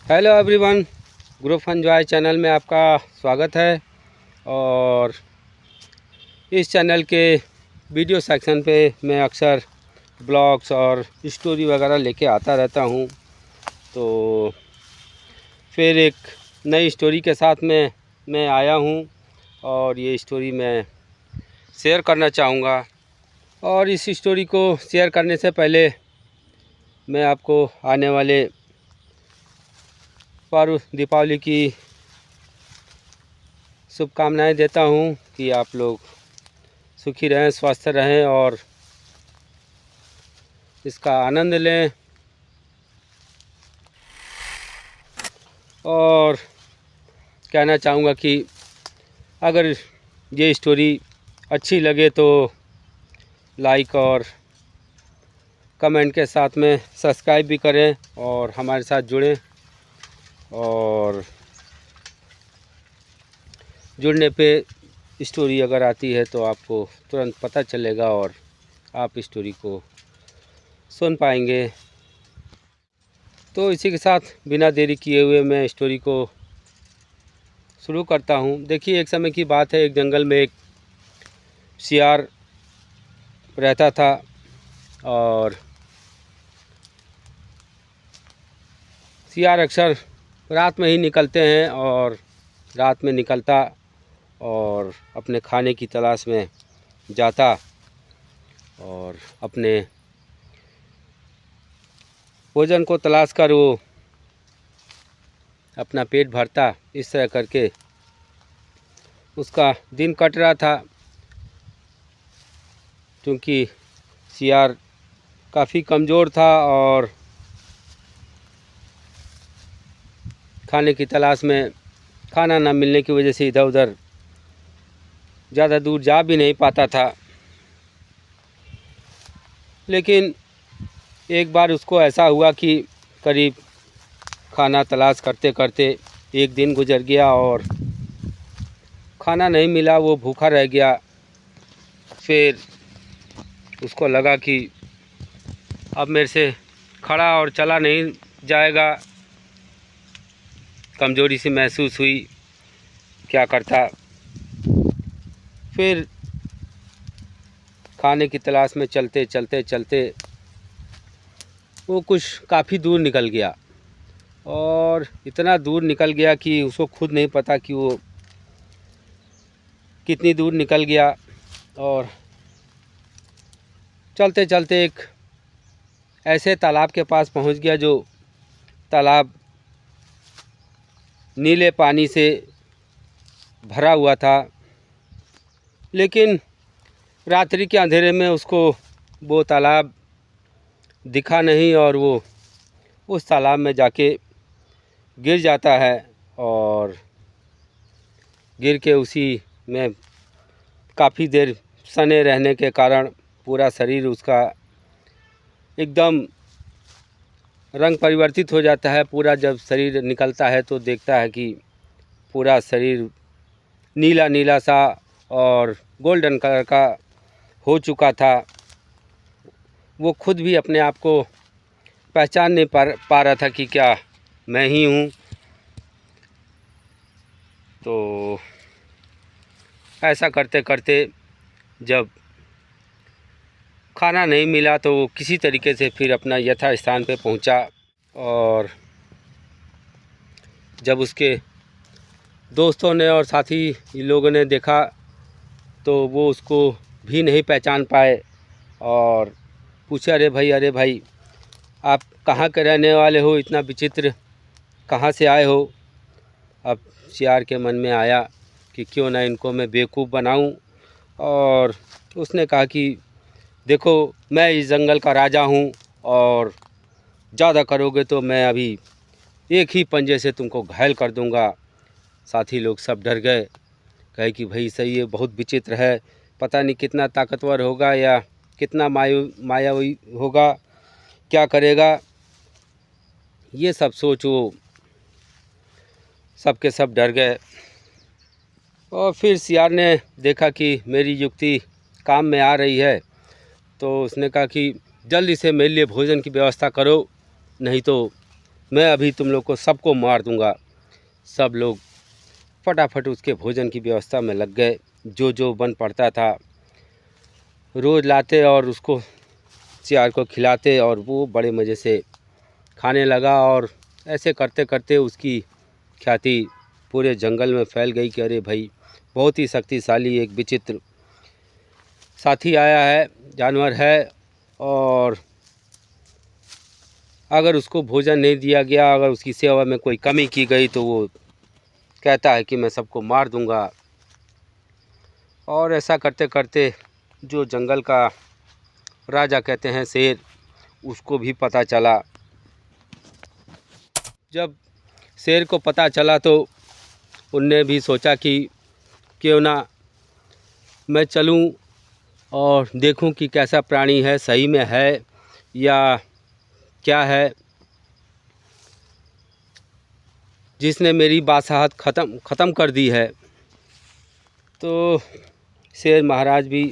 Hello everyone, group enjoy channel में आपका स्वागत है। और इस चैनल के वीडियो सेक्शन पे मैं अक्सर ब्लॉग्स और स्टोरी वगैरह लेके आता रहता हूँ। तो फिर एक नई स्टोरी के साथ में मैं आया हूँ और ये स्टोरी मैं शेयर करना चाहूँगा। और इस स्टोरी को शेयर करने से पहले मैं आपको आने वाले पर्व दीपावली की शुभकामनाएं देता हूं कि आप लोग सुखी रहें, स्वस्थ रहें और इसका आनंद लें। और कहना चाहूँगा कि अगर ये स्टोरी अच्छी लगे तो लाइक और कमेंट के साथ में सब्सक्राइब भी करें और हमारे साथ जुड़ें। और जुड़ने पे स्टोरी अगर आती है तो आपको तुरंत पता चलेगा और आप स्टोरी को सुन पाएंगे। तो इसी के साथ बिना देरी किए हुए मैं स्टोरी को शुरू करता हूँ। देखिए, एक समय की बात है, एक जंगल में एक सियार रहता था और सियार अक्सर रात में ही निकलते हैं और रात में निकलता और अपने खाने की तलाश में जाता और अपने भोजन को तलाश कर वो अपना पेट भरता। इस तरह करके उसका दिन कट रहा था, क्योंकि सियार काफ़ी कमज़ोर था और खाने की तलाश में खाना न मिलने की वजह से इधर उधर ज़्यादा दूर जा भी नहीं पाता था। लेकिन एक बार उसको ऐसा हुआ कि करीब खाना तलाश करते करते एक दिन गुजर गया और खाना नहीं मिला, वो भूखा रह गया। फिर उसको लगा कि अब मेरे से खड़ा और चला नहीं जाएगा। कमज़ोरी सी महसूस हुई, क्या करता। फिर खाने की तलाश में चलते चलते चलते वो कुछ काफ़ी दूर निकल गया और इतना दूर निकल गया कि उसको खुद नहीं पता कि वो कितनी दूर निकल गया। और चलते चलते एक ऐसे तालाब के पास पहुंच गया जो तालाब नीले पानी से भरा हुआ था। लेकिन रात्रि के अंधेरे में उसको वो तालाब दिखा नहीं और वो उस तालाब में जाके गिर जाता है और गिर के उसी में काफ़ी देर सने रहने के कारण पूरा शरीर उसका एकदम रंग परिवर्तित हो जाता है। पूरा जब शरीर निकलता है तो देखता है कि पूरा शरीर नीला नीला सा और गोल्डन कलर का हो चुका था। वो खुद भी अपने आप को पहचान नहीं पा रहा था कि क्या मैं ही हूँ। तो ऐसा करते करते जब खाना नहीं मिला तो वो किसी तरीके से फिर अपना यथा स्थान पे पहुंचा। और जब उसके दोस्तों ने और साथी लोगों ने देखा तो वो उसको भी नहीं पहचान पाए और पूछा, अरे भाई आप कहाँ के रहने वाले हो, इतना विचित्र कहाँ से आए हो। अब सियार के मन में आया कि क्यों ना इनको मैं बेवकूफ़ बनाऊं। और उसने कहा कि देखो, मैं इस जंगल का राजा हूं और ज़्यादा करोगे तो मैं अभी एक ही पंजे से तुमको घायल कर दूंगा। साथी लोग सब डर गए, कहे कि भाई सही है, बहुत विचित्र है, पता नहीं कितना ताकतवर होगा या कितना मायावी होगा, क्या करेगा। ये सब सोच वो सब के सब डर गए। और फिर सियार ने देखा कि मेरी युक्ति काम में आ रही है, तो उसने कहा कि जल्दी से मेरे लिए भोजन की व्यवस्था करो, नहीं तो मैं अभी तुम लोग को सबको मार दूंगा। सब लोग फटाफट उसके भोजन की व्यवस्था में लग गए। जो जो बन पड़ता था रोज़ लाते और उसको सियार को खिलाते और वो बड़े मज़े से खाने लगा। और ऐसे करते करते उसकी ख्याति पूरे जंगल में फैल गई कि अरे भाई बहुत ही शक्तिशाली एक विचित्र साथी आया है, जानवर है, और अगर उसको भोजन नहीं दिया गया, अगर उसकी सेवा में कोई कमी की गई तो वो कहता है कि मैं सबको मार दूंगा। और ऐसा करते करते जो जंगल का राजा कहते हैं शेर, उसको भी पता चला। जब शेर को पता चला तो उनने भी सोचा कि क्यों ना मैं चलूं और देखूं कि कैसा प्राणी है, सही में है या क्या है जिसने मेरी बादशाहत ख़त्म कर दी है। तो शेर महाराज भी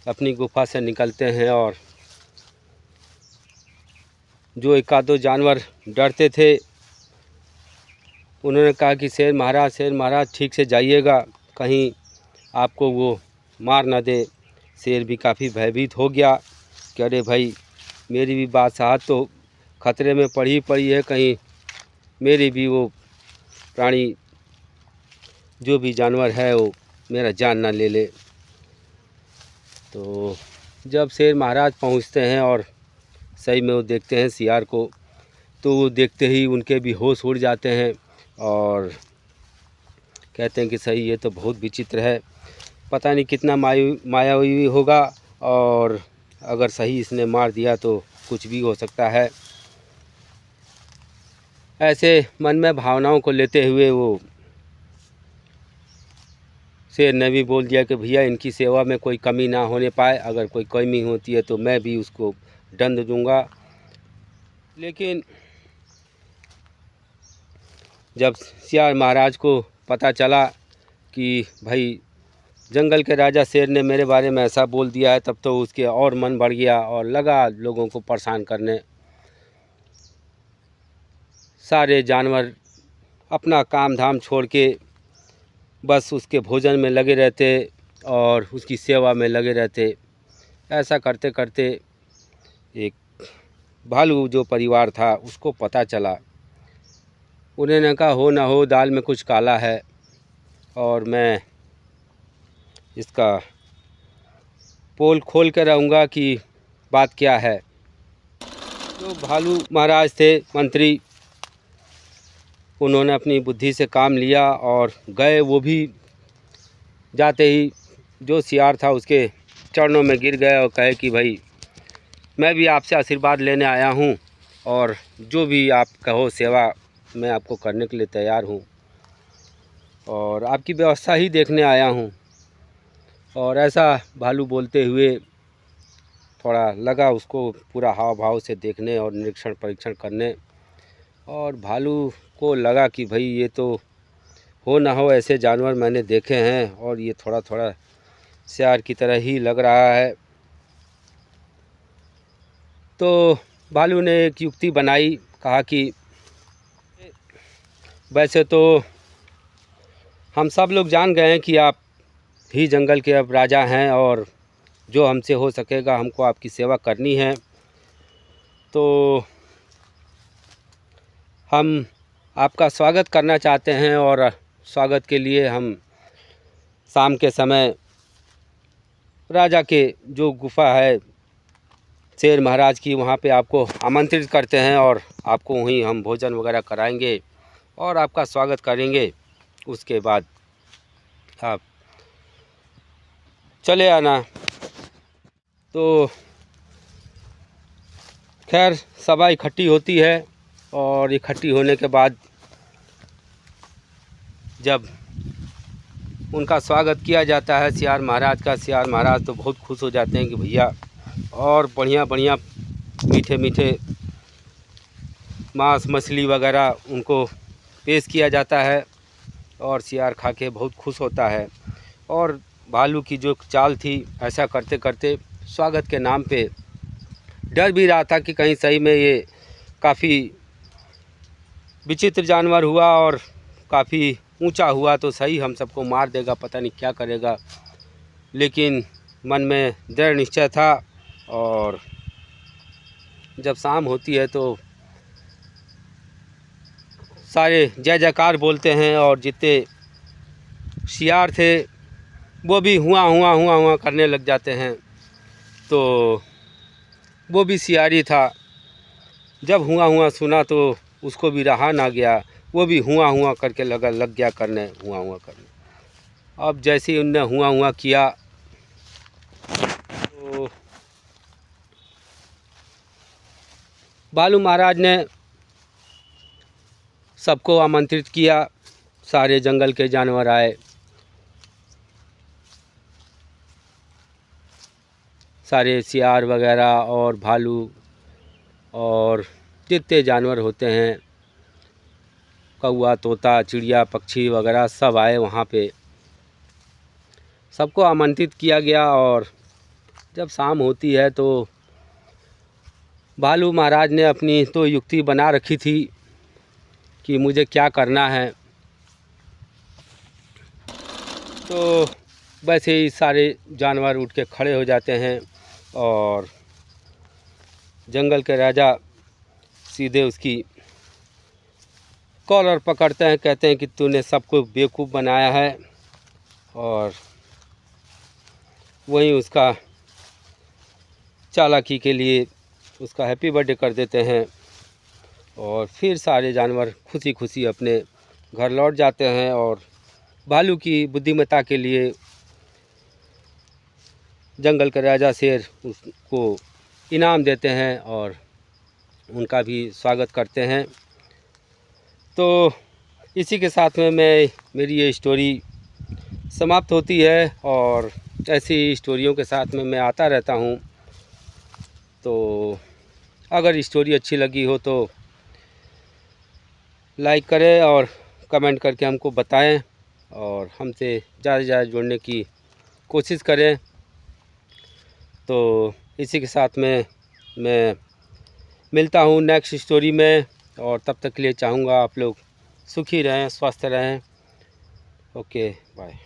अपनी गुफा से निकलते हैं और जो एक आधो जानवर डरते थे उन्होंने कहा कि शेर महाराज ठीक से जाइएगा, कहीं आपको वो मार ना दे। शेर भी काफ़ी भयभीत हो गया कि अरे भाई मेरी भी बादशाहत तो खतरे में पड़ी है, कहीं मेरी भी वो प्राणी जो भी जानवर है वो मेरा जान ना ले ले। तो जब शेर महाराज पहुंचते हैं और सही में वो देखते हैं सियार को, तो वो देखते ही उनके भी होश उड़ जाते हैं और कहते हैं कि सही ये तो बहुत विचित्र है, पता नहीं कितना मायावी होगा, और अगर सही इसने मार दिया तो कुछ भी हो सकता है। ऐसे मन में भावनाओं को लेते हुए वो शेर ने भी बोल दिया कि भैया इनकी सेवा में कोई कमी ना होने पाए, अगर कोई कमी होती है तो मैं भी उसको दंड दूंगा। लेकिन जब सियार महाराज को पता चला कि भाई जंगल के राजा शेर ने मेरे बारे में ऐसा बोल दिया है, तब तो उसके और मन बढ़ गया और लगा लोगों को परेशान करने। सारे जानवर अपना काम धाम छोड़ के बस उसके भोजन में लगे रहते और उसकी सेवा में लगे रहते। ऐसा करते करते एक भालू जो परिवार था उसको पता चला। उन्होंने कहा हो ना हो दाल में कुछ काला है और मैं इसका पोल खोल कर रहूँगा कि बात क्या है। जो भालू महाराज थे मंत्री, उन्होंने अपनी बुद्धि से काम लिया और गए। वो भी जाते ही जो सियार था उसके चरणों में गिर गए और कहे कि भाई मैं भी आपसे आशीर्वाद लेने आया हूँ और जो भी आप कहो सेवा मैं आपको करने के लिए तैयार हूँ और आपकी व्यवस्था ही देखने आया हूँ। और ऐसा भालू बोलते हुए थोड़ा लगा उसको पूरा हाव भाव से देखने और निरीक्षण परीक्षण करने, और भालू को लगा कि भाई ये तो हो ना हो ऐसे जानवर मैंने देखे हैं और ये थोड़ा थोड़ा सियार की तरह ही लग रहा है। तो भालू ने एक युक्ति बनाई, कहा कि वैसे तो हम सब लोग जान गए हैं कि आप ही जंगल के अब राजा हैं और जो हमसे हो सकेगा हमको आपकी सेवा करनी है। तो हम आपका स्वागत करना चाहते हैं और स्वागत के लिए हम शाम के समय राजा के जो गुफा है शेर महाराज की, वहाँ पे आपको आमंत्रित करते हैं और आपको वहीं हम भोजन वगैरह कराएंगे और आपका स्वागत करेंगे। उसके बाद आप चले आना। तो खैर सभा इकट्ठी होती है और इकट्ठी होने के बाद जब उनका स्वागत किया जाता है सियार महाराज का, सियार महाराज तो बहुत खुश हो जाते हैं कि भैया और बढ़िया बढ़िया मीठे मीठे मांस मछली वगैरह उनको पेश किया जाता है और सियार खा के बहुत खुश होता है। और भालू की जो चाल थी, ऐसा करते करते स्वागत के नाम पे डर भी रहा था कि कहीं सही में ये काफ़ी विचित्र जानवर हुआ और काफ़ी ऊंचा हुआ तो सही, हम सबको मार देगा, पता नहीं क्या करेगा, लेकिन मन में दृढ़ निश्चय था। और जब शाम होती है तो सारे जय जयकार बोलते हैं और जितने शियार थे वो भी हुआ करने लग जाते हैं। तो वो भी शियारी था, जब हुआ सुना तो उसको भी रहा ना गया, वो भी हुआ करके लग गया करने हुआ करने। अब जैसे ही उनने हुआ किया तो भालू महाराज ने सबको आमंत्रित किया, सारे जंगल के जानवर आए, सारे सियार वगैरह और भालू और जितने जानवर होते हैं, कौआ तोता चिड़िया पक्षी वगैरह सब आए वहाँ पे, सबको आमंत्रित किया गया। और जब शाम होती है तो भालू महाराज ने अपनी तो युक्ति बना रखी थी कि मुझे क्या करना है। तो वैसे ही सारे जानवर उठ के खड़े हो जाते हैं और जंगल के राजा सीधे उसकी कॉलर पकड़ते हैं, कहते हैं कि तूने सबको बेवकूफ़ बनाया है। और वहीं उसका चालाकी के लिए उसका हैप्पी बर्थडे कर देते हैं और फिर सारे जानवर खुशी खुशी अपने घर लौट जाते हैं। और भालू की बुद्धिमत्ता के लिए जंगल के राजा शेर उसको इनाम देते हैं और उनका भी स्वागत करते हैं। तो इसी के साथ में मेरी ये स्टोरी समाप्त होती है और ऐसी स्टोरियों के साथ में मैं आता रहता हूँ। तो अगर स्टोरी अच्छी लगी हो तो लाइक करें और कमेंट करके हमको बताएं और हमसे ज़्यादा से ज़्यादा जुड़ने की कोशिश करें। तो इसी के साथ में मैं मिलता हूँ नेक्स्ट स्टोरी में, और तब तक के लिए चाहूँगा आप लोग सुखी रहें, स्वस्थ रहें। Okay bye.